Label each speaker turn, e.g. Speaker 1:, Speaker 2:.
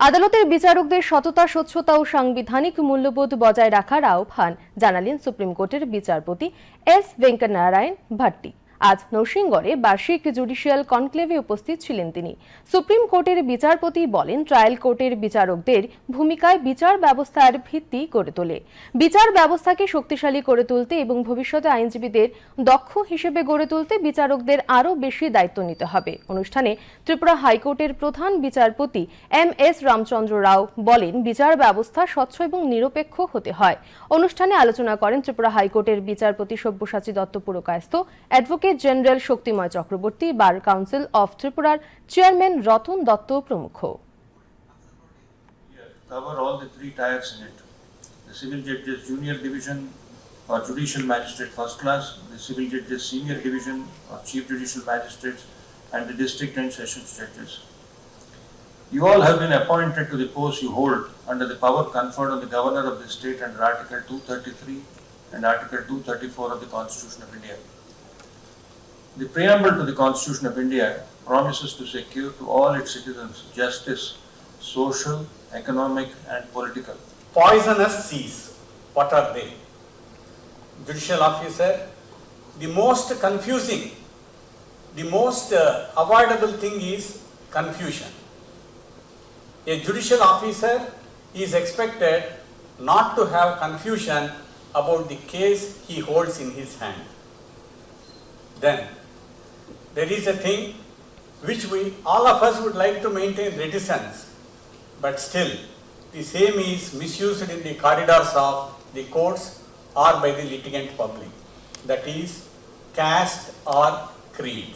Speaker 1: আদালতের বিচারকদের সততা, স্বচ্ছতা ও সাংবিধানিক মূল্যবোধ বজায় রাখার আহ্বান জানালেন সুপ্রিম কোর্টের বিচারপতি এস ভেঙ্কটনারায়ণ ভাট্টি। আজ নরসিংগড়ে বার্ষিক জুডিশিয়াল কনক্লেভে উপস্থিত ছিলেন তিনি। সুপ্রিম কোর্টের বিচারপতি বলেন, ট্রায়াল কোর্টের বিচারকদের ভূমিকায় বিচার ব্যবস্থার ভিত্তি গড়ে তোলে। বিচার ব্যবস্থাকে শক্তিশালী করে তুলতে এবং ভবিষ্যতে আইনজীবীদের দক্ষ হিসেবে গড়ে তুলতে বিচারকদের আরও বেশি দায়িত্ব নিতে হবে। অনুষ্ঠানে ত্রিপুরা হাইকোর্টের প্রধান বিচারপতি এম এস রামচন্দ্র রাও বলেন, বিচার ব্যবস্থা স্বচ্ছ এবং নিরপেক্ষ হতে হয়। অনুষ্ঠানে আলোচনা করেন ত্রিপুরা হাইকোর্টের বিচারপতি Sabyasachi Dutta Purkayastha, advocate general Shaktimoy Chakraborty, bar council of ত্রিপুরার চেয়ারম্যান রতন দত্ত প্রমুখ।
Speaker 2: Cover all the three tiers in it: the civil judges junior division or judicial magistrate first class, the civil judges senior division or chief judicial magistrates, and the district and sessions judges. You all have been appointed to the post you hold under the power conferred on the governor of the state under Article 233 and Article 234 of the Constitution of India. The preamble to the Constitution of India promises to secure to all its citizens justice, social, economic and political.
Speaker 3: Poisonous seas, what are they? Judicial officer, the most confusing, the most avoidable thing is confusion. A judicial officer is expected not to have confusion about the case he holds in his hand. Then, there is a thing which all of us would like to maintain reticence, but still, the same is misused in the corridors of the courts or by the litigant public. That is caste or creed.